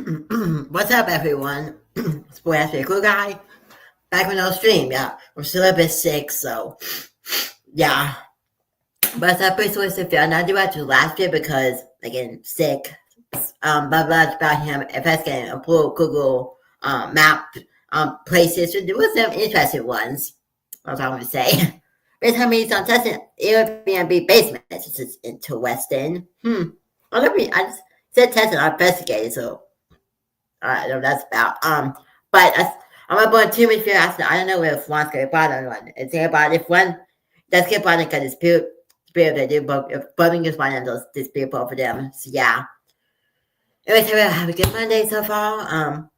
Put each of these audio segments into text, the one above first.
What's up, everyone? It's Boy Ask Me a Cool Guy. Back with no stream, yeah. I'm still a bit sick, so yeah. But I basically said I not do to last year because again sick. Blah about him investigating a Google map places. So there was some interesting ones. That's all I'm gonna say. Basically, he's on testing Airbnb basements into Weston. I just said testing, I investigated, so I don't know what that's about. I'm about 2 minutes here. I don't know if one's going to bother one. It's about if one does get bothered because it's spirit they do, but if bumming is one of those dispute both of them. So yeah. Anyways, everyone have a good Monday so far.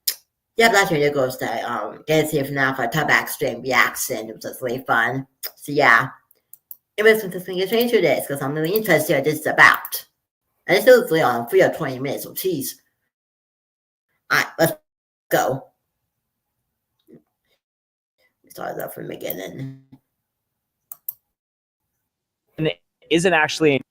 Yeah, that's really good to get to see for now for a Tubac stream reaction. It was just really fun. So yeah. Anyways, since this thing is changed to this because I'm really interested in what this is about. And it's still on 3 or 20 minutes, so geez. Alright, let's go. Start that from the beginning. And it isn't actually a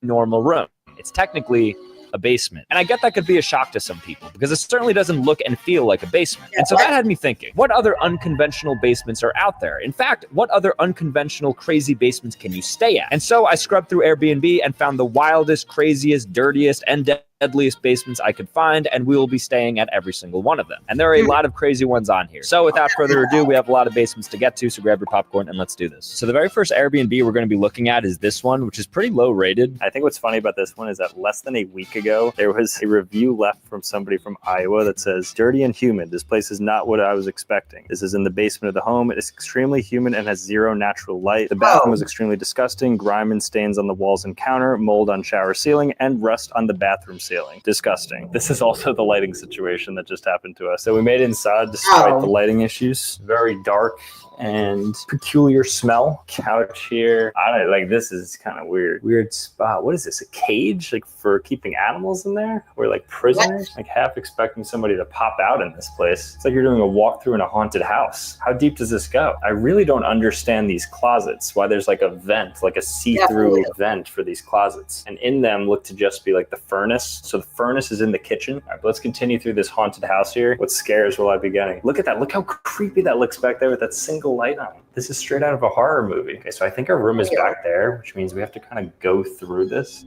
normal room. It's technically a basement. And I get that could be a shock to some people because it certainly doesn't look and feel like a basement. And so that had me thinking, what other unconventional basements are out there? In fact, what other unconventional crazy basements can you stay at? And so I scrubbed through Airbnb and found the wildest, craziest, dirtiest, and deadliest basements I could find, and we will be staying at every single one of them. And there are a lot of crazy ones on here. So without further ado, we have a lot of basements to get to, so grab your popcorn and let's do this. So the very first Airbnb we're going to be looking at is this one, which is pretty low rated. I think what's funny about this one is that less than a week ago, there was a review left from somebody from Iowa that says, dirty and humid. This place is not what I was expecting. This is in the basement of the home. It is extremely humid and has zero natural light. The bathroom was extremely disgusting. Grime and stains on the walls and counter, mold on shower ceiling, and rust on the bathroom ceiling. Disgusting. This is also the lighting situation that just happened to us. So we made it inside despite the lighting issues. Very dark and peculiar smell. Couch here. I don't like, this is kind of weird. Weird spot. What is this? A cage like for keeping animals in there? We're like prisoners? Like half expecting somebody to pop out in this place. It's like you're doing a walkthrough in a haunted house. How deep does this go? I really don't understand these closets. Why there's like a vent, like a see-through vent for these closets. And in them look to just be like the furnace. So the furnace is in the kitchen. All right, but let's continue through this haunted house here. What scares will I be getting? Look at that. Look how creepy that looks back there with that single light on. This is straight out of a horror movie. Okay, so I think our room is back there, which means we have to kind of go through this.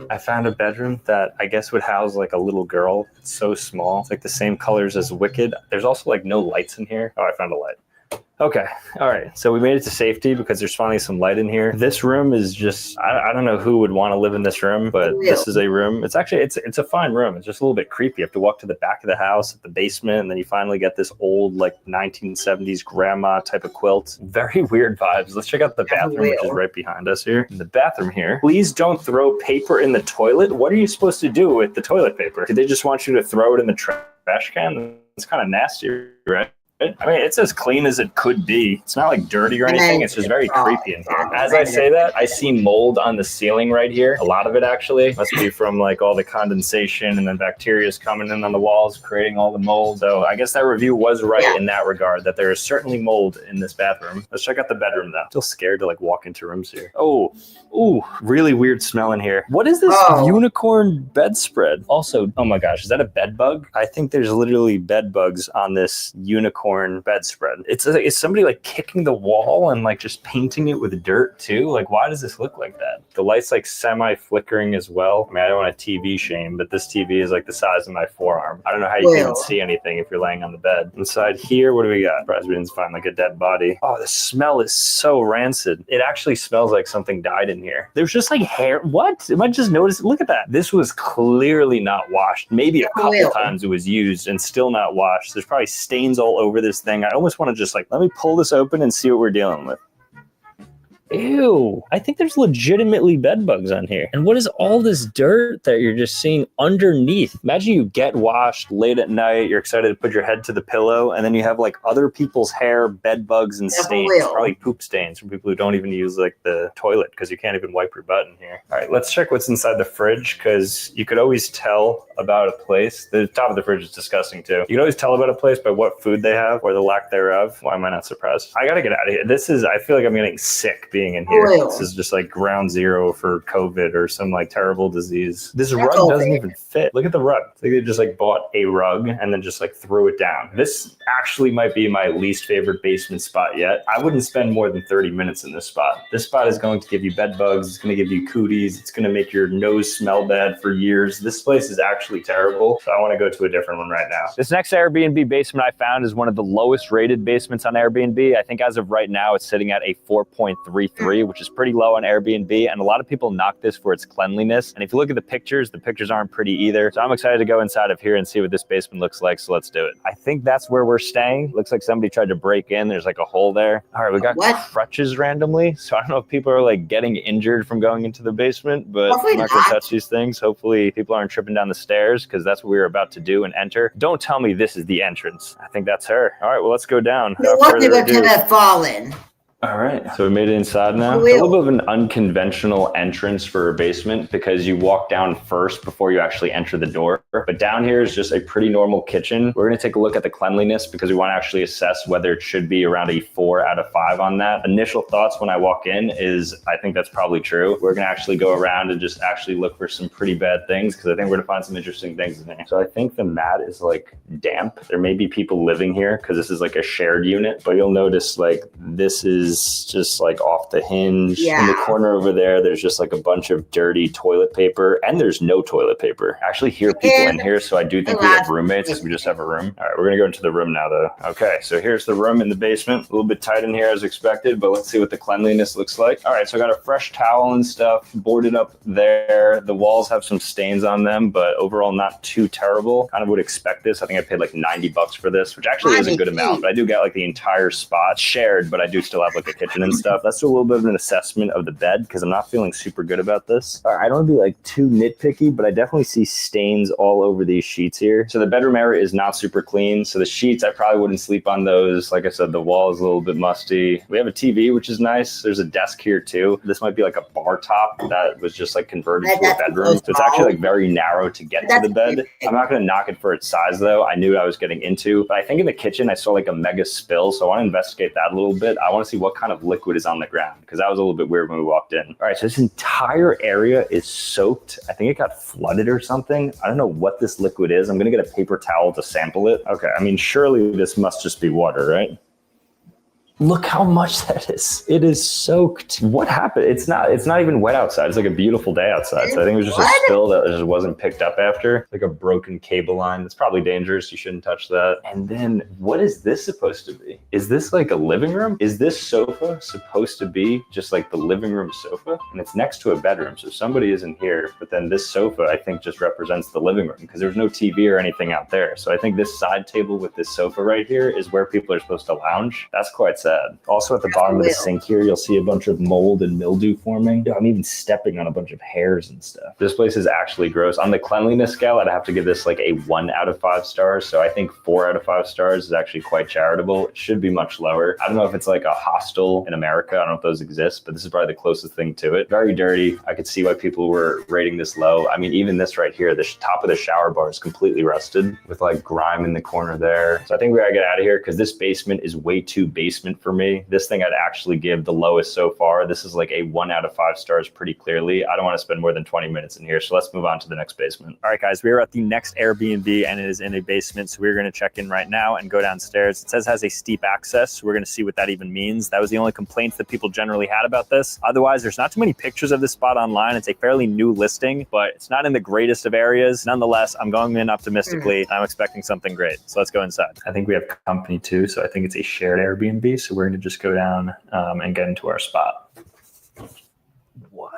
I found a bedroom that I guess would house like a little girl. It's so small. It's like the same colors as Wicked. There's also like no lights in here. Oh, I found a light. Okay, all right, so we made it to safety because there's finally some light in here. This room is just, I don't know who would want to live in this room, but this is a room. It's actually, it's a fine room. It's just a little bit creepy. You have to walk to the back of the house at the basement, and then you finally get this old like 1970s grandma type of quilt. Very weird vibes. Let's check out the bathroom, which is right behind us here. In the bathroom here, please don't throw paper in the toilet. What are you supposed to do with the toilet paper? Did they just want you to throw it in the trash can? It's kind of nasty, right? I mean, it's as clean as it could be. It's not like dirty or anything. It's just very creepy in here. As I say that, I see mold on the ceiling right here. A lot of it actually must be from like all the condensation and then bacteria is coming in on the walls, creating all the mold. So I guess that review was right in that regard, that there is certainly mold in this bathroom. Let's check out the bedroom though. Still scared to like walk into rooms here. Oh, ooh, really weird smell in here. What is this unicorn bedspread? Also, oh my gosh, is that a bed bug? I think there's literally bed bugs on this unicorn bedspread. It's somebody like kicking the wall and like just painting it with dirt too. Like, why does this look like that? The light's like semi-flickering as well. I mean, I don't want to TV shame, but this TV is like the size of my forearm. I don't know how you can even see anything if you're laying on the bed. Inside here, what do we got? Surprised we didn't find like a dead body. Oh, the smell is so rancid. It actually smells like something died in here. There's just like hair. What? Am I just noticing? Look at that. This was clearly not washed. Maybe a couple times it was used and still not washed. There's probably stains all over this thing. I almost want to just like, let me pull this open and see what we're dealing with. Ew, I think there's legitimately bed bugs on here. And what is all this dirt that you're just seeing underneath? Imagine you get washed late at night, you're excited to put your head to the pillow, and then you have like other people's hair, bed bugs, and stains. Probably poop stains from people who don't even use like the toilet because you can't even wipe your butt in here. All right, let's check what's inside the fridge because you could always tell about a place. The top of the fridge is disgusting too. You can always tell about a place by what food they have or the lack thereof. Why am I not surprised? I gotta get out of here. I feel like I'm getting sick being being in here. Ew. This is just like ground zero for COVID or some like terrible disease. This That's rug doesn't COVID. even fit. Look at the rug. It's like they just like bought a rug and then just like threw it down. This actually might be my least favorite basement spot yet. I wouldn't spend more than 30 minutes in this spot. This spot is going to give you bed bugs. It's going to give you cooties. It's going to make your nose smell bad for years. This place is actually terrible. So I want to go to a different one right now. This next Airbnb basement I found is one of the lowest rated basements on Airbnb. I think as of right now, it's sitting at a 4.33, which is pretty low on Airbnb. And a lot of people knock this for its cleanliness. And if you look at the pictures aren't pretty either. So I'm excited to go inside of here and see what this basement looks like. So let's do it. I think that's where we're staying. Looks like somebody tried to break in. There's like a hole there. All right, we got crutches randomly. So I don't know if people are like getting injured from going into the basement, but I'm not gonna touch these things. Hopefully people aren't tripping down the stairs because that's what we were about to do and enter. Don't tell me this is the entrance. I think that's her. All right, well, let's go down. What they would have fallen? All right, so we made it inside now. It's a little bit of an unconventional entrance for a basement because you walk down first before you actually enter the door. But down here is just a pretty normal kitchen. We're gonna take a look at the cleanliness because we wanna actually assess whether it should be around a 4 out of 5 on that. Initial thoughts when I walk in is I think that's probably true. We're gonna actually go around and just actually look for some pretty bad things because I think we're gonna find some interesting things in here. So I think the mat is like damp. There may be people living here because this is like a shared unit, but you'll notice like this is just like off the hinge. In the corner over there, there's just like a bunch of dirty toilet paper and there's no toilet paper. I actually hear people in here, so I do think we have roommates because we just have a room. All right, we're gonna go into the room now though. Okay, so here's the room in the basement. A little bit tight in here as expected, but let's see what the cleanliness looks like. All right, so I got a fresh towel and stuff boarded up there. The walls have some stains on them, but overall not too terrible. Kind of would expect this. I think I paid like $90 for this, which actually is a good amount, but I do get like the entire spot shared, but I do still have like a kitchen and stuff. Let's do a little bit of an assessment of the bed because I'm not feeling super good about this. All right, I don't want to be like too nitpicky, but I definitely see stains all over these sheets here. So the bedroom area is not super clean. So the sheets, I probably wouldn't sleep on those. Like I said, the wall is a little bit musty. We have a TV, which is nice. There's a desk here too. This might be like a bar top that was just like converted to a bedroom. So it's actually like very narrow to get to the bed. I'm not going to knock it for its size though. I knew I was getting into, but I think in the kitchen, I saw like a mega spill. So I want to investigate that a little bit. I want to see what kind of liquid is on the ground because that was a little bit weird when we walked in. All right, so this entire area is soaked. I think it got flooded or something. I don't know what this liquid is. I'm gonna get a paper towel to sample it. Okay, I mean, surely this must just be water, right? Look how much that is. It is soaked. What happened? It's not even wet outside. It's like a beautiful day outside. So I think it was just a spill that just wasn't picked up after. Like a broken cable line. It's probably dangerous. You shouldn't touch that. And then what is this supposed to be? Is this like a living room? Is this sofa supposed to be just like the living room sofa? And it's next to a bedroom. So somebody isn't here. But then this sofa, I think, just represents the living room because there's no TV or anything out there. So I think this side table with this sofa right here is where people are supposed to lounge. That's quite sad. Also at the bottom of the sink here, you'll see a bunch of mold and mildew forming. I'm even stepping on a bunch of hairs and stuff. This place is actually gross. On the cleanliness scale, I'd have to give this like a 1 out of 5 stars. So I think 4 out of 5 stars is actually quite charitable. It should be much lower. I don't know if it's like a hostel in America. I don't know if those exist, but this is probably the closest thing to it. Very dirty. I could see why people were rating this low. I mean, even this right here, the top of the shower bar is completely rusted with like grime in the corner there. So I think we gotta get out of here because this basement is way too basement for me. This thing I'd actually give the lowest so far. This is like a 1 out of 5 stars pretty clearly. I don't want to spend more than 20 minutes in here. So let's move on to the next basement. All right, guys, we are at the next Airbnb and it is in a basement. So we're going to check in right now and go downstairs. It says it has a steep access. So we're going to see what that even means. That was the only complaints that people generally had about this. Otherwise, there's not too many pictures of this spot online. It's a fairly new listing, but it's not in the greatest of areas. Nonetheless, I'm going in optimistically. I'm expecting something great. So let's go inside. I think we have company too. So I think it's a shared Airbnb. So we're going to just go down and get into our spot. What?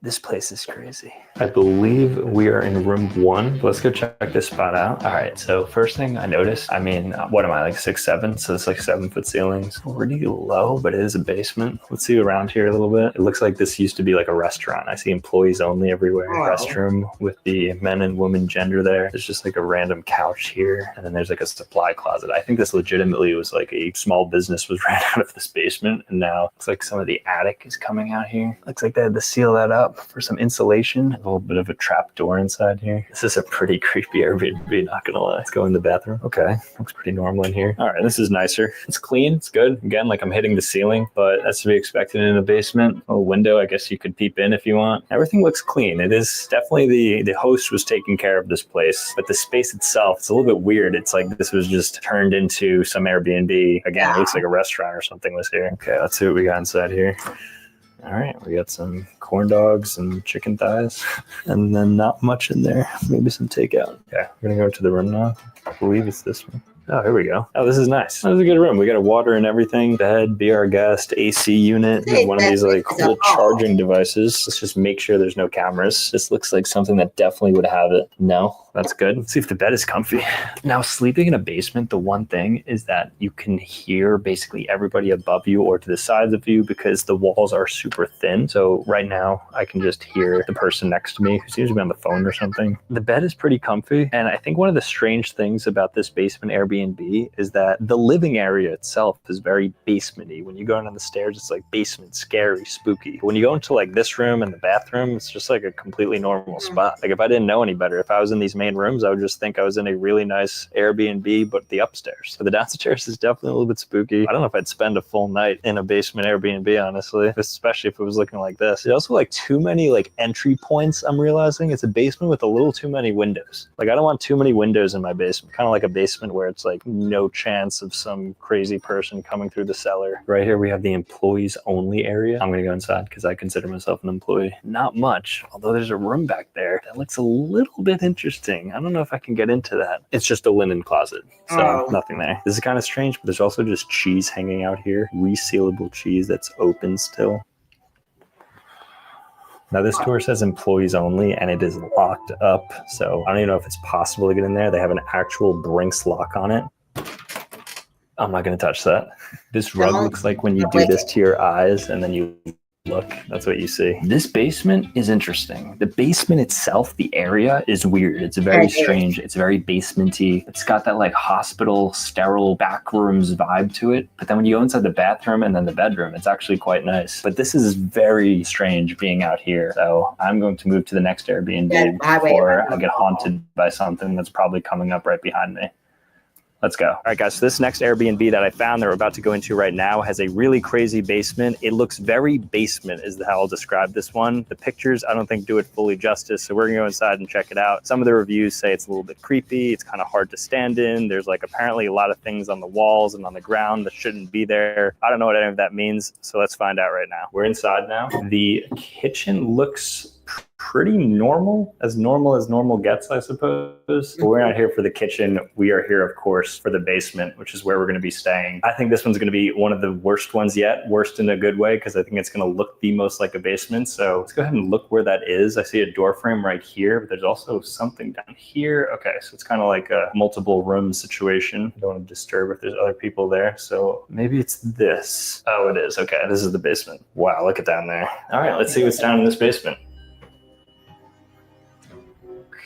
This place is crazy. I believe we are in room 1. Let's go check this spot out. All right, so first thing I noticed, I mean, what am I, like 6'7"? So it's like 7-foot ceilings. Pretty low, but it is a basement. Let's see around here a little bit. It looks like this used to be like a restaurant. I see employees only everywhere. Wow. Restroom with the men and women gender there. There's just like a random couch here. And then there's like a supply closet. I think this legitimately was like a small business was ran out of this basement. And now it's like some of the attic is coming out here. Looks like they had to seal that up. up for some insulation. A little bit of a trap door inside here. This is a pretty creepy Airbnb, not gonna lie. Let's go in the bathroom. Okay, looks pretty normal in here. All right, this is nicer. It's clean, it's good. Again, like I'm hitting the ceiling, but that's to be expected in a basement. A window, I guess you could peep in if you want. Everything looks clean. It is definitely the host was taking care of this place, but the space itself, it's a little bit weird. It's like this was just turned into some Airbnb. Again, it looks like a restaurant or something was here. Okay, let's see what we got inside here. All right, we got some corn dogs and chicken thighs, and then not much in there. Maybe some takeout. Okay, we're gonna go to the room now. I believe it's this one. Oh, here we go. Oh, this is nice. This is a good room. We got a water and everything. Bed, be our guest, AC unit, one of these like cool charging devices. Let's just make sure there's no cameras. This looks like something that definitely would have it. No, that's good. Let's see if the bed is comfy. Now, sleeping in a basement, the one thing is that you can hear basically everybody above you or to the sides of you because the walls are super thin. So right now I can just hear the person next to me who seems to be on the phone or something. The bed is pretty comfy. And I think one of the strange things about this basement Airbnb is that the living area itself is very basement-y. When you go down the stairs, it's like basement, scary, spooky. When you go into like this room and the bathroom, it's just like a completely normal spot. Like if I didn't know any better, if I was in these main rooms, I would just think I was in a really nice Airbnb, but the upstairs. But the downstairs is definitely a little bit spooky. I don't know if I'd spend a full night in a basement Airbnb, honestly, especially if it was looking like this. There's also like too many like entry points. I'm realizing it's a basement with a little too many windows. Like I don't want too many windows in my basement. Kind of like a basement where it's like no chance of some crazy person coming through the cellar. Right here we have the employees only area. I'm gonna go inside because I consider myself an employee. Not much, although there's a room back there that looks a little bit interesting. I don't know if I can get into that. It's just a linen closet, so nothing there. This is kind of strange, but there's also just cheese hanging out here. Resealable cheese that's open still. Now this tour says employees only and it is locked up. So I don't even know if it's possible to get in there. They have an actual Brinks lock on it. I'm not gonna touch that. This rug looks like when you do this to your eyes and then you look, that's what you see. This basement is interesting. The basement itself, the area is weird. It's very strange. It's very basement-y. It's got that like hospital, sterile backrooms vibe to it. But then when you go inside the bathroom and then the bedroom, it's actually quite nice. But this is very strange being out here. So I'm going to move to the next Airbnb before I get haunted by something that's probably coming up right behind me. Let's go. All right, guys, so this next Airbnb that I found that we're about to go into right now has a really crazy basement. It looks very basement is how I'll describe this one. The pictures, I don't think do it fully justice, so we're gonna go inside and check it out. Some of the reviews say it's a little bit creepy. It's kind of hard to stand in. There's like apparently a lot of things on the walls and on the ground that shouldn't be there. I don't know what any of that means, so let's find out right now. We're inside now. The kitchen looks pretty normal as normal gets, I suppose. But we're not here for the kitchen. We are here, of course, for the basement, which is where we're going to be staying. I think this one's going to be one of the worst ones yet, worst in a good way, because I think it's going to look the most like a basement. So let's go ahead and look where that is. I see a door frame right here, but there's also something down here. Okay, so it's kind of like a multiple room situation. I don't want to disturb if there's other people there. So maybe it's this. Oh, it is. Okay, this is the basement. Wow, look at down there. All right, let's see what's down in this basement.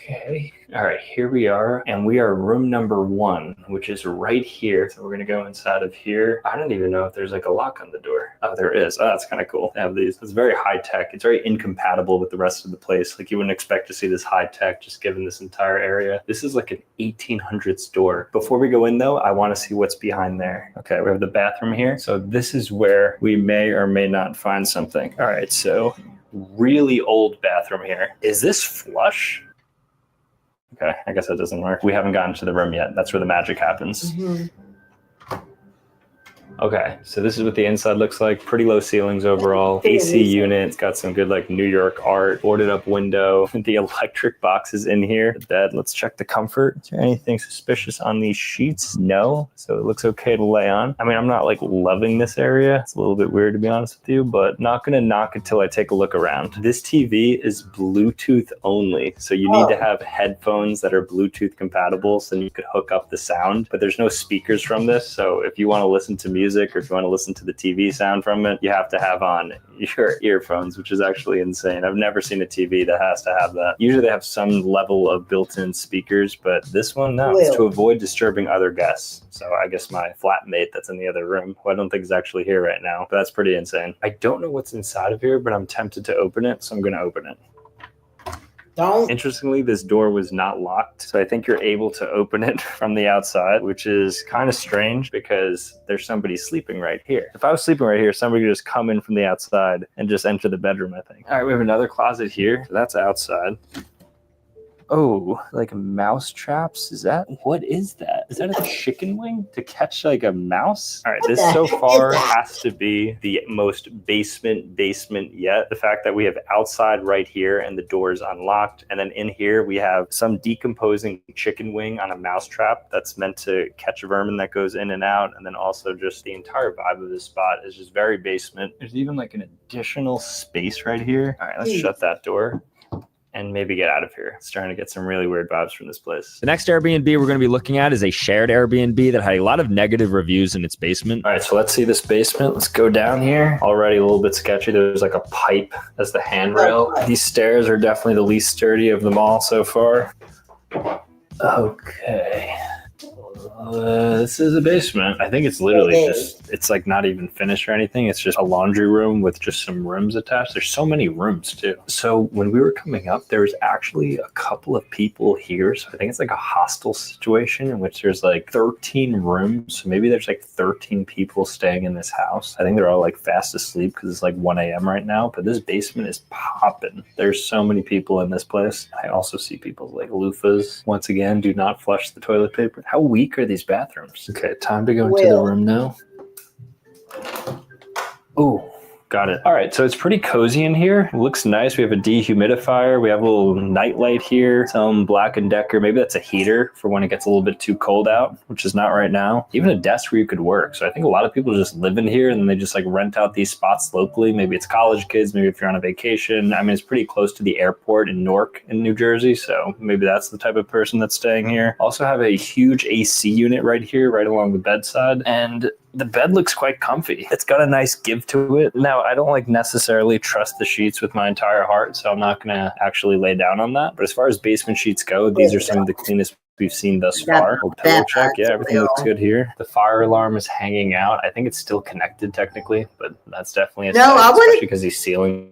Okay. All right, here we are, and we are room number 1, which is right here. So we're gonna go inside of here. I don't even know if there's like a lock on the door. Oh, there is. Oh, that's kind of cool to have these. It's very high tech. It's very incompatible with the rest of the place. Like you wouldn't expect to see this high tech just given this entire area. This is like an 1800s door. Before we go in though, I want to see what's behind there. Okay, we have the bathroom here. So this is where we may or may not find something. All right, so really old bathroom here. Is this flush? Okay, I guess that doesn't work. We haven't gotten to the room yet. That's where the magic happens. Okay, so this is what the inside looks like. Pretty low ceilings overall. AC unit. It's got some good like New York art. Boarded up window. The electric box is in here. The bed. Let's check the comfort. Is there anything suspicious on these sheets? No. So it looks okay to lay on. I mean, I'm not like loving this area. It's a little bit weird to be honest with you, but not gonna knock it till I take a look around. This TV is Bluetooth only. So you need to have headphones that are Bluetooth compatible so you could hook up the sound, but there's no speakers from this. So if you want to listen to music, music or if you want to listen to the TV sound from it, you have to have on your earphones, which is actually insane. I've never seen a TV that has to have that. Usually they have some level of built-in speakers, but this one, no. It's to avoid disturbing other guests. So I guess my flatmate that's in the other room, who I don't think is actually here right now, but that's pretty insane. I don't know what's inside of here, but I'm tempted to open it, so I'm going to open it. Don't. Interestingly, this door was not locked, so I think you're able to open it from the outside, which is kind of strange because there's somebody sleeping right here. If I was sleeping right here, somebody could just come in from the outside and just enter the bedroom, I think. All right, we have another closet here. So that's outside. Oh, like mouse traps? What is that? Is that a chicken wing to catch like a mouse? All right, this so far has to be the most basement yet. The fact that we have outside right here and the door is unlocked. And then in here, we have some decomposing chicken wing on a mouse trap that's meant to catch a vermin that goes in and out. And then also just the entire vibe of this spot is just very basement. There's even like an additional space right here. All right, let's shut that door and maybe get out of here. It's starting to get some really weird vibes from this place. The next Airbnb we're going to be looking at is a shared Airbnb that had a lot of negative reviews in its basement. All right, so let's see this basement. Let's go down here. Already a little bit sketchy. There's like a pipe as the handrail. These stairs are definitely the least sturdy of them all so far. Okay. This is a basement. I think it's literally it's like not even finished or anything. It's just a laundry room with just some rooms attached. There's so many rooms too. So when we were coming up, there was actually a couple of people here. So I think it's like a hostel situation in which there's like 13 rooms. So maybe there's like 13 people staying in this house. I think they're all like fast asleep because it's like 1 a.m. right now. But this basement is popping. There's so many people in this place. I also see people's like loofahs. Once again, do not flush the toilet paper. How weak are these bathrooms? Okay, time to go into the room now. Oh, got it. All right, so it's pretty cozy in here. It looks nice. We have a dehumidifier. We have a little nightlight here. Some Black & Decker. Maybe that's a heater for when it gets a little bit too cold out, which is not right now. Even a desk where you could work. So I think a lot of people just live in here and then they just like rent out these spots locally. Maybe it's college kids. Maybe if you're on a vacation. I mean, it's pretty close to the airport in Newark in New Jersey. So maybe that's the type of person that's staying here. Also have a huge AC unit right here, right along the bedside. And the bed looks quite comfy. It's got a nice give to it. Now, I don't like necessarily trust the sheets with my entire heart, so I'm not going to actually lay down on that. But as far as basement sheets go, these are some of the cleanest we've seen thus far. Pillow check. Yeah, everything looks good here. The fire alarm is hanging out. I think it's still connected technically, but that's definitely a especially because these ceilings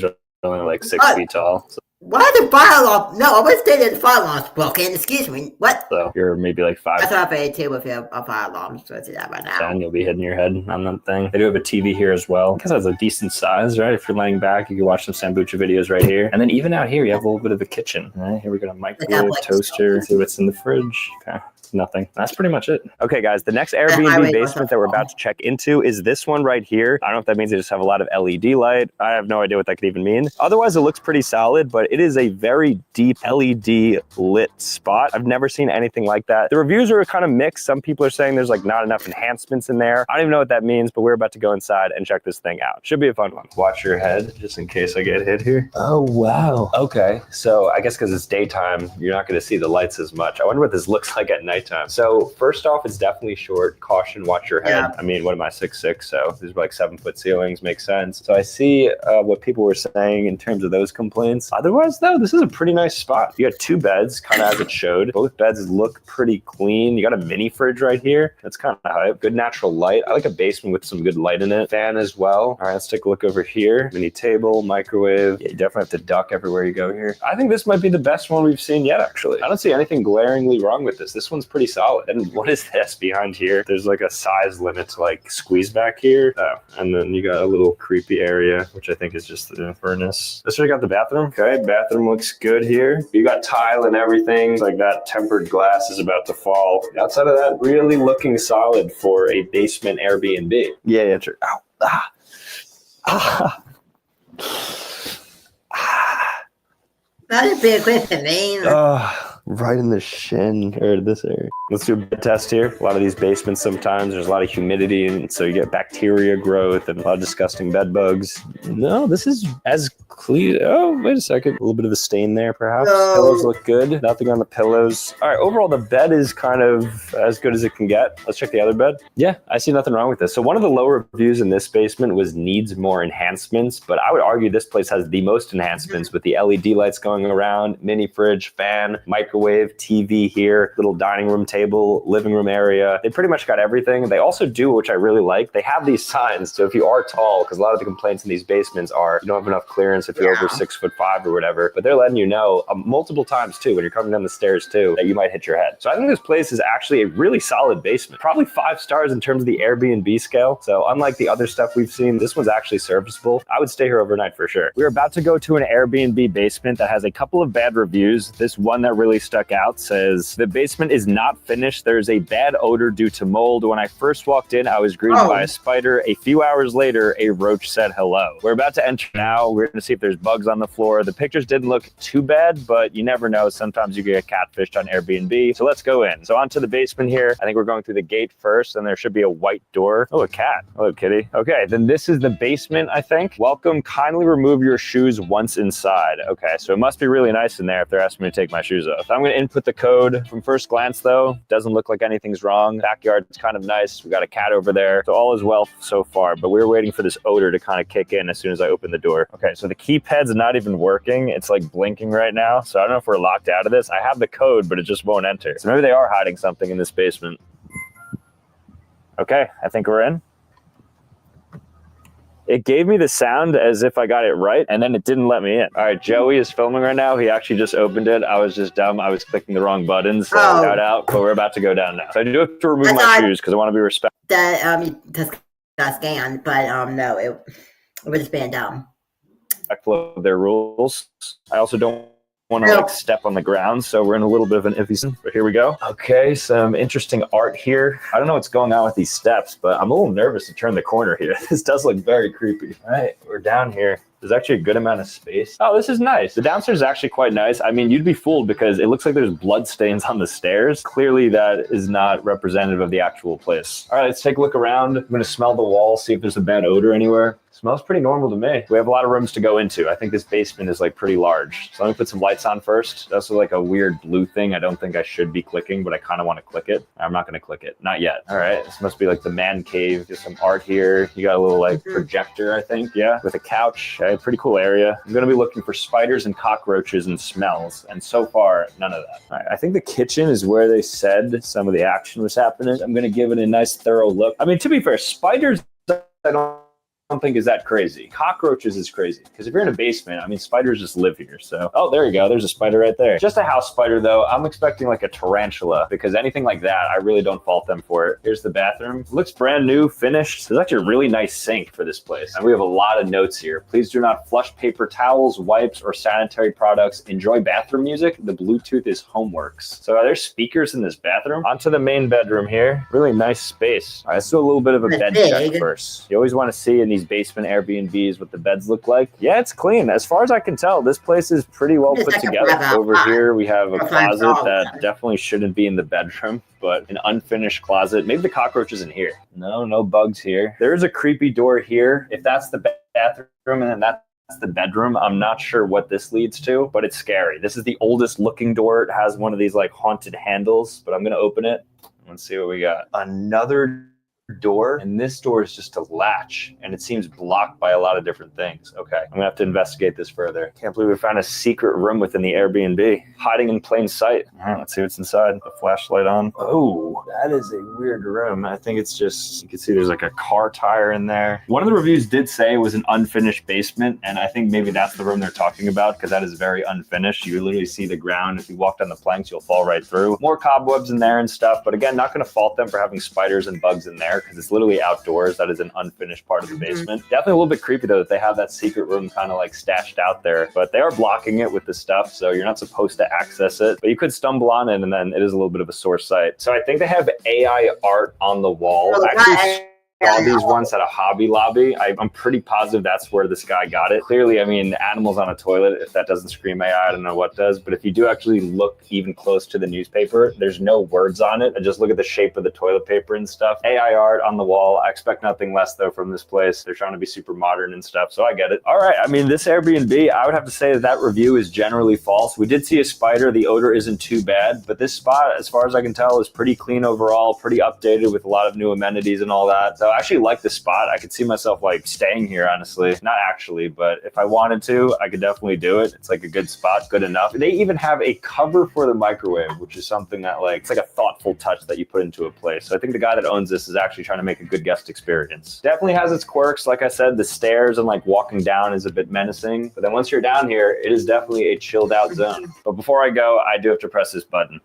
are only like 6 feet tall. So. Why the fire alarm? No, I was saying the fire alarm's broken. Excuse me. What? So you're maybe like 5. That's what I paid too with a fire alarm. So I see that right now. 10, you'll be hitting your head on that thing. They do have a TV here as well. I guess that's a decent size, right? If you're laying back, you can watch some Sambucha videos right here. And then even out here, you have a little bit of a kitchen. All right, here we got a microwave, toaster. See what's in the fridge. Okay. Nothing. That's pretty much it. Okay, guys, the next Airbnb basement that we're about to check into is this one right here. I don't know if that means they just have a lot of LED light. I have no idea what that could even mean. Otherwise, it looks pretty solid, but it is a very deep LED lit spot. I've never seen anything like that. The reviews are kind of mixed. Some people are saying there's like not enough enhancements in there. I don't even know what that means, but we're about to go inside and check this thing out. Should be a fun one. Watch your head just in case I get hit here. Oh, wow. Okay. So I guess because it's daytime, you're not going to see the lights as much. I wonder what this looks like at nighttime. So first off, it's definitely short. Caution, watch your head. Yeah. I mean, what am I, 6'6"? So these are like 7-foot ceilings, makes sense. So I see what people were saying in terms of those complaints. Otherwise, though, this is a pretty nice spot. You got 2 beds, kind of as it showed. Both beds look pretty clean. You got a mini fridge right here. That's kind of hype. Good natural light. I like a basement with some good light in it. Fan as well. All right, let's take a look over here. Mini table, microwave. Yeah, you definitely have to duck everywhere you go here. I think this might be the best one we've seen yet, actually. I don't see anything glaringly wrong with this. This one's pretty solid. And what is this behind here? There's like a size limit to like squeeze back here. Oh, and then you got a little creepy area, which I think is just the furnace. This one got the bathroom. Okay, bathroom looks good here. You got tile and everything. Like that tempered glass is about to fall. Outside of that, really looking solid for a basement Airbnb. Yeah, true. Ow. Ah. Ah. That would be a question, man. right in the shin or this area. Let's do a bed test here. A lot of these basements sometimes there's a lot of humidity and so you get bacteria growth and a lot of disgusting bed bugs. No, this is as clean. Oh, wait a second. A little bit of a stain there perhaps. No. Pillows look good. Nothing on the pillows. All right, overall the bed is kind of as good as it can get. Let's check the other bed. Yeah, I see nothing wrong with this. So one of the lower reviews in this basement was needs more enhancements, but I would argue this place has the most enhancements with the LED lights going around, mini fridge, fan, microwave, TV here, little dining room table, living room area. They pretty much got everything. They also do, which I really like, they have these signs. So if you are tall, because a lot of the complaints in these basements are you don't have enough clearance if you're over 6'5" or whatever, but they're letting you know multiple times too, when you're coming down the stairs too, that you might hit your head. So I think this place is actually a really solid basement. Probably 5 stars in terms of the Airbnb scale. So unlike the other stuff we've seen, this one's actually serviceable. I would stay here overnight for sure. We're about to go to an Airbnb basement that has a couple of bad reviews. This one that really stuck out says, the basement is not finished. There's a bad odor due to mold. When I first walked in, I was greeted by a spider. A few hours later, a roach said hello. We're about to enter now. We're going to see if there's bugs on the floor. The pictures didn't look too bad, but you never know. Sometimes you get catfished on Airbnb. So let's go in. So onto the basement here. I think we're going through the gate first, and there should be a white door. Oh, a cat. Hello, kitty. Okay, then this is the basement, I think. Welcome. Kindly remove your shoes once inside. Okay, so it must be really nice in there if they're asking me to take my shoes off. I'm going to input the code. From first glance, though, doesn't look like anything's wrong. Backyard's kind of nice. We got a cat over there. So all is well so far, but we're waiting for this odor to kind of kick in as soon as I open the door. Okay, so the keypad's not even working. It's like blinking right now. So I don't know if we're locked out of this. I have the code, but it just won't enter. So maybe they are hiding something in this basement. Okay, I think we're in. It gave me the sound as if I got it right, and then it didn't let me in. All right, Joey is filming right now. He actually just opened it. I was just dumb. I was clicking the wrong buttons. So shout out, but we're about to go down now. So I do have to remove my shoes because I want to be respectful. That just got scanned, but no, it would just been dumb. Respectful of their rules. I also don't want to like step on the ground, so we're in a little bit of an iffy zone, but here we go. Okay, some interesting art here. I don't know what's going on with these steps, but I'm a little nervous to turn the corner here. This does look very creepy. All right, we're down here. There's actually a good amount of space. Oh, this is nice. The downstairs is actually quite nice. I mean, you'd be fooled because it looks like there's blood stains on the stairs. Clearly that is not representative of the actual place. All right, let's take a look around. I'm gonna smell the wall, see if there's a bad odor anywhere. Smells pretty normal to me. We have a lot of rooms to go into. I think this basement is like pretty large. So let me put some lights on first. That's like a weird blue thing. I don't think I should be clicking, but I kind of want to click it. I'm not going to click it. Not yet. All right. This must be like the man cave. Just some art here. You got a little like projector, I think. Yeah. With a couch. Okay, pretty cool area. I'm going to be looking for spiders and cockroaches and smells. And so far, none of that. All right. I think the kitchen is where they said some of the action was happening. I'm going to give it a nice thorough look. I mean, to be fair, spiders, I don't think is that crazy. Cockroaches is crazy because if you're in a basement, I mean, spiders just live here. So, oh, there you go. There's a spider right there. Just a house spider though. I'm expecting like a tarantula because anything like that, I really don't fault them for it. Here's the bathroom. Looks brand new, finished. There's actually a really nice sink for this place. And we have a lot of notes here. Please do not flush paper towels, wipes, or sanitary products. Enjoy bathroom music. The Bluetooth is homeworks. So are there speakers in this bathroom? Onto the main bedroom here. Really nice space. All right, let's do a little bit of a bed check first. You always want to see in these basement Airbnbs what the beds look like. Yeah, it's clean. As far as I can tell, this place is pretty well put together. Over here, we have a closet that definitely shouldn't be in the bedroom, but an unfinished closet. Maybe the cockroach is in here. No bugs here. There is a creepy door here. If that's the bathroom and then that's the bedroom, I'm not sure what this leads to, but it's scary. This is the oldest looking door. It has one of these like haunted handles, but I'm going to open it. Let's see what we got. Another door, and this door is just a latch, and it seems blocked by a lot of different things. Okay, I'm gonna have to investigate this further. Can't believe we found a secret room within the Airbnb, hiding in plain sight. All right, let's see what's inside. The flashlight on. Oh, that is a weird room. I think it's just, you can see there's like a car tire in there. One of the reviews did say it was an unfinished basement, and I think maybe that's the room they're talking about because that is very unfinished. You literally see the ground. If you walk on the planks, you'll fall right through. More cobwebs in there and stuff, but again, not gonna fault them for having spiders and bugs in there because it's literally outdoors. That is an unfinished part of the basement. Definitely a little bit creepy though that they have that secret room kind of like stashed out there, but they are blocking it with the stuff, so you're not supposed to access it, but you could stumble on it and then it is a little bit of a sore sight. So I think they have AI art on the wall. Actually all these once at a Hobby Lobby. I'm pretty positive that's where this guy got it. Clearly, I mean, animals on a toilet, if that doesn't scream AI, I don't know what does. But if you do actually look even close to the newspaper, there's no words on it. And just look at the shape of the toilet paper and stuff. AI art on the wall. I expect nothing less, though, from this place. They're trying to be super modern and stuff, so I get it. All right, I mean, this Airbnb, I would have to say that review is generally false. We did see a spider. The odor isn't too bad, but this spot, as far as I can tell, is pretty clean overall, pretty updated with a lot of new amenities and all that. So I actually like this spot. I could see myself like staying here, honestly. Not actually, but if I wanted to, I could definitely do it. It's like a good spot, good enough. They even have a cover for the microwave, which is something that like, it's like a thoughtful touch that you put into a place. So I think the guy that owns this is actually trying to make a good guest experience. Definitely has its quirks. Like I said, the stairs and like walking down is a bit menacing, but then once you're down here, it is definitely a chilled out zone. But before I go, I do have to press this button.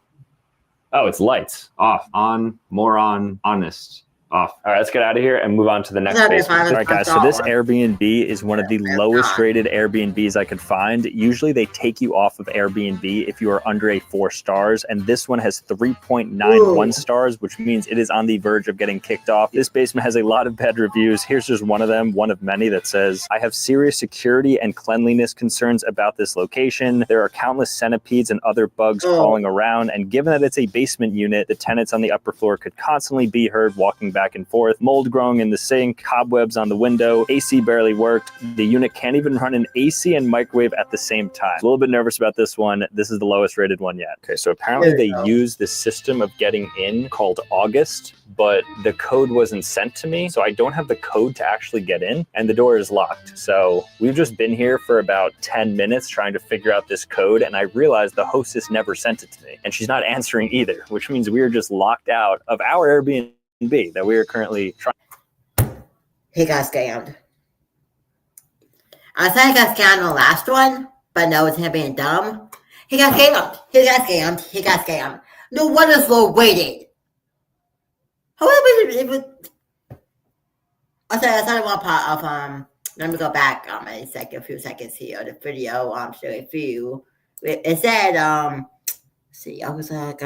Oh, it's lights. Off, on, more on, honest. Off. All right, let's get out of here and move on to the next basement. All right, guys, so this Airbnb is one of the lowest rated Airbnbs I could find. Usually they take you off of Airbnb if you are under a 4 stars, and this one has 3.91 stars, which means it is on the verge of getting kicked off. This basement has a lot of bad reviews. Here's just one of them, one of many, that says, I have serious security and cleanliness concerns about this location. There are countless centipedes and other bugs crawling around, and given that it's a basement unit, the tenants on the upper floor could constantly be heard walking back and forth, mold growing in the sink, cobwebs on the window, AC barely worked. The unit can't even run an AC and microwave at the same time. A little bit nervous about this one. This is the lowest rated one yet. Okay, so apparently they use this system of getting in called August, but the code wasn't sent to me, so I don't have the code to actually get in, and the door is locked. So we've just been here for about 10 minutes trying to figure out this code, and I realized the hostess never sent it to me, and she's not answering either, which means we are just locked out of our Airbnb that we are currently trying. He got scammed. I thought he got scammed on the last one, but no, it's him being dumb. He got scammed. He got scammed. He got scammed. No wonder it's low rated. However, it was. I thought one part of Let me go back a few seconds here. The video show a few. It said see, I was like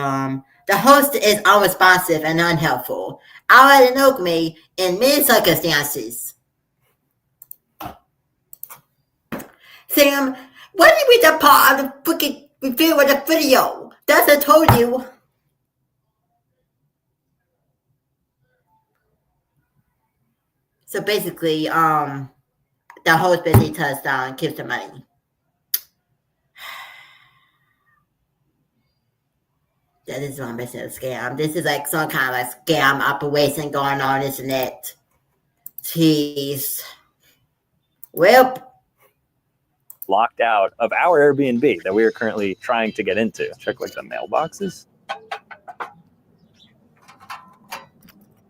the host is unresponsive and unhelpful. Out of the me in many circumstances. Sam, why did you read the part of the freaking review of the video? That's what I told you. So basically, the host basically tells keeps the money. That is one percent scam. This is like some kind of like scam operation going on, isn't it? Jeez. Well, Locked out of our Airbnb that we are currently trying to get into. Check like the mailboxes.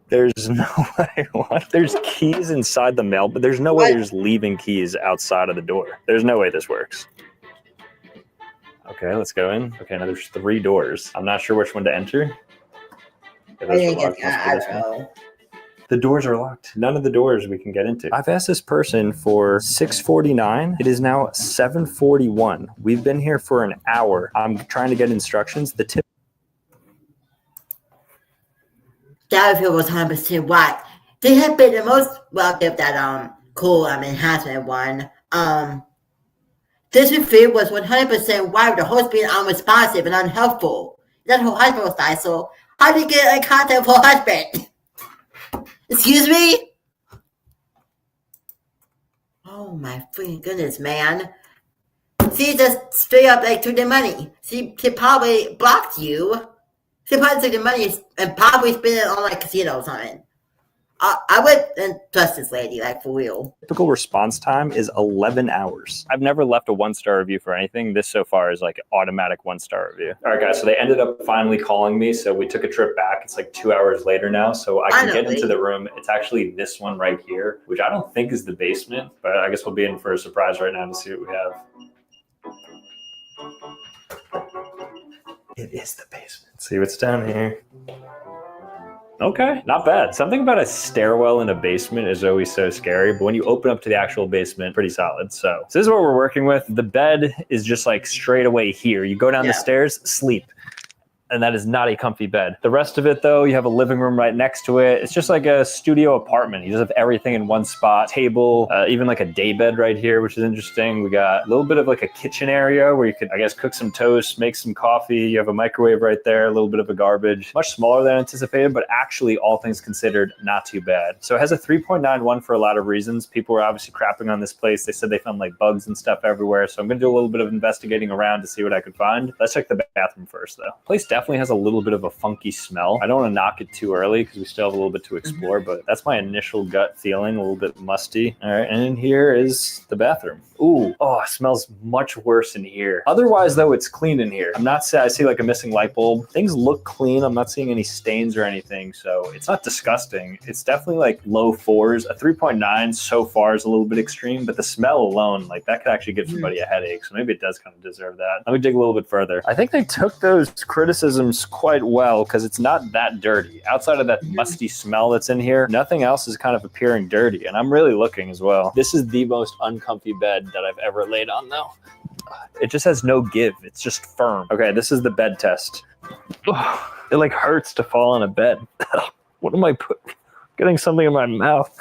There's no way. What? There's keys inside the mail, but there's no way you're just leaving keys outside of the door. There's no way this works. Okay, let's go in. Okay, now there's 3 doors. I'm not sure which one to enter. Okay, I don't know. The doors are locked. None of the doors we can get into. I've asked this person for $6.49. It is now $7.41. We've been here for an hour. I'm trying to get instructions. The tip. That review was 100% right. They have been the most give that cool enhancement one. This review was 100% right with the host being unresponsive and unhelpful. That whole husband was nice, so how do you get in contact with her husband? Excuse me? Oh my freaking goodness, man. She just straight up like took the money. She probably blocked you. She probably took the money and probably spent it on like casino or something. I would trust this lady, like for real. Typical response time is 11 hours. I've never left a 1-star review for anything. This so far is like an automatic 1-star review. All right, guys, so they ended up finally calling me. So we took a trip back. It's like 2 hours later now. So I can get into the room. It's actually this one right here, which I don't think is the basement, but I guess we'll be in for a surprise right now to see what we have. It is the basement. Let's see what's down here. Okay, not bad. Something about a stairwell in a basement is always so scary, but when you open up to the actual basement, pretty solid. So this is what we're working with. The bed is just like straight away here. You go down the stairs, sleep. and that is not a comfy bed. The rest of it, though, you have a living room right next to it. It's just like a studio apartment. You just have everything in one spot. Table, even like a day bed right here, which is interesting. We got a little bit of like a kitchen area where you could, I guess, cook some toast, make some coffee. You have a microwave right there, a little bit of a garbage. Much smaller than anticipated, but actually, all things considered, not too bad. So it has a 3.91 for a lot of reasons. People were obviously crapping on this place. They said they found like bugs and stuff everywhere. So I'm going to do a little bit of investigating around to see what I could find. Let's check the bathroom first, though. Place definitely has a little bit of a funky smell. I don't want to knock it too early because we still have a little bit to explore, but that's my initial gut feeling, a little bit musty. All right, and in here is the bathroom. Ooh, oh, it smells much worse in here. Otherwise, though, it's clean in here. I'm not saying I see like a missing light bulb. Things look clean. I'm not seeing any stains or anything, so it's not disgusting. It's definitely like low 4s. A 3.9 so far is a little bit extreme, but the smell alone, like that could actually give somebody a headache, so maybe it does kind of deserve that. Let me dig a little bit further. I think they took those criticisms quite well because it's not that dirty. Outside of that musty smell that's in here, nothing else is kind of appearing dirty, and I'm really looking as well. This is the most uncomfy bed that I've ever laid on, though. It just has no give. It's just firm. Okay, this is the bed test. It like hurts to fall on a bed. What am I getting something in my mouth?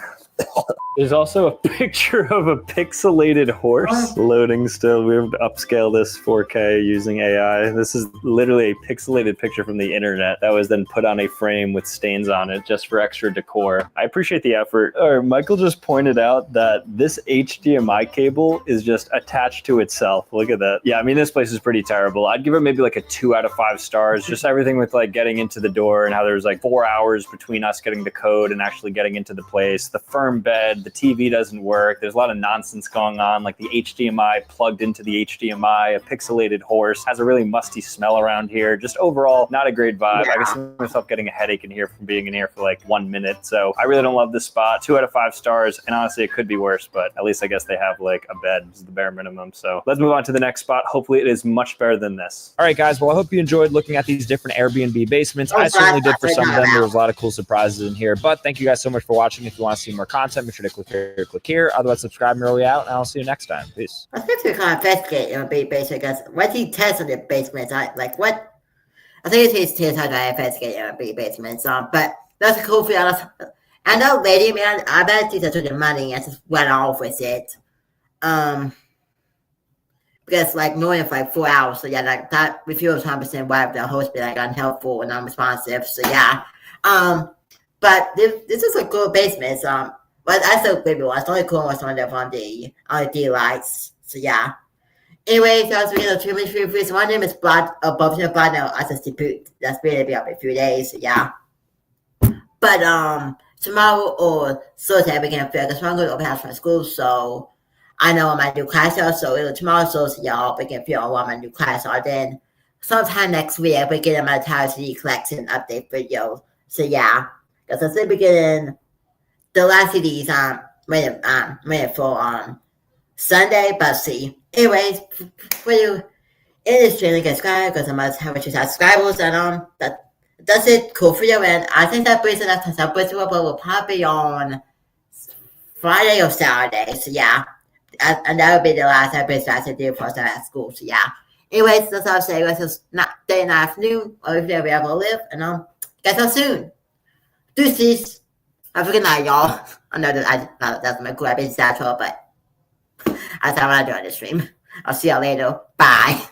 There's also a picture of a pixelated horse loading still. We have to upscale this 4K using AI. This is literally a pixelated picture from the internet that was then put on a frame with stains on it just for extra decor. I appreciate the effort. Michael just pointed out that this HDMI cable is just attached to itself. Look at that. Yeah, I mean, this place is pretty terrible. I'd give it maybe like a 2 out of 5 stars. Just everything with like getting into the door and how there's like 4 hours between us getting the code and actually getting into the place. The firm bed, the TV doesn't work. There's a lot of nonsense going on, like the HDMI plugged into the HDMI, a pixelated horse, has a really musty smell around here. Just overall, not a great vibe. I can see myself getting a headache in here from being in here for like 1 minute. So I really don't love this spot. 2 out of 5 stars. And honestly, it could be worse, but at least I guess they have like a bed is the bare minimum. So let's move on to the next spot. Hopefully it is much better than this. All right, guys. Well, I hope you enjoyed looking at these different Airbnb basements. I certainly did for some of them. There was a lot of cool surprises in here. But thank you guys so much for watching. If you want to see more content, make sure to click here. Otherwise, subscribe and early out, and I'll see you next time. Peace. I think we kind of investigate basement because what he tests on the basements, like what? I think it's his how to investigate basements. But that's a cool feeling. I know, lady man, I bet she took the money and just went off with it. Because like more than like 4 hours, so yeah, like that refusal 100% why the host be like unhelpful and unresponsive. So yeah, but this is a cool basement. But I still maybe was the only cool was on the LED lights. So yeah. Anyways, that was really 2 minutes free. So my name is Blood above the blood now. I just put that's really be up in a few days. So yeah. But tomorrow or Thursday we can figure because I'm going to open house from school, so I know what my new class are. So it'll tomorrow, so y'all we can figure out what my new class are. Then sometime next week we get my entire CD collection update video. So yeah, because I still beginning. The last CDs waiting for Sunday, but see. Anyways, for you in this channel, get subscribed because I must have a few subscribers and that's it. Cool for you, and I think that brings it up to Subway will probably on Friday or Saturday. So yeah, and that will be the last episode I do for at school. So yeah. Anyways, that's all I say. It's just not day and afternoon, or if they'll be able to live, and get so soon. Deuces. Have a good night, y'all. I know that's my cool. I've been satchel, but that's how I do on the stream. I'll see y'all later. Bye.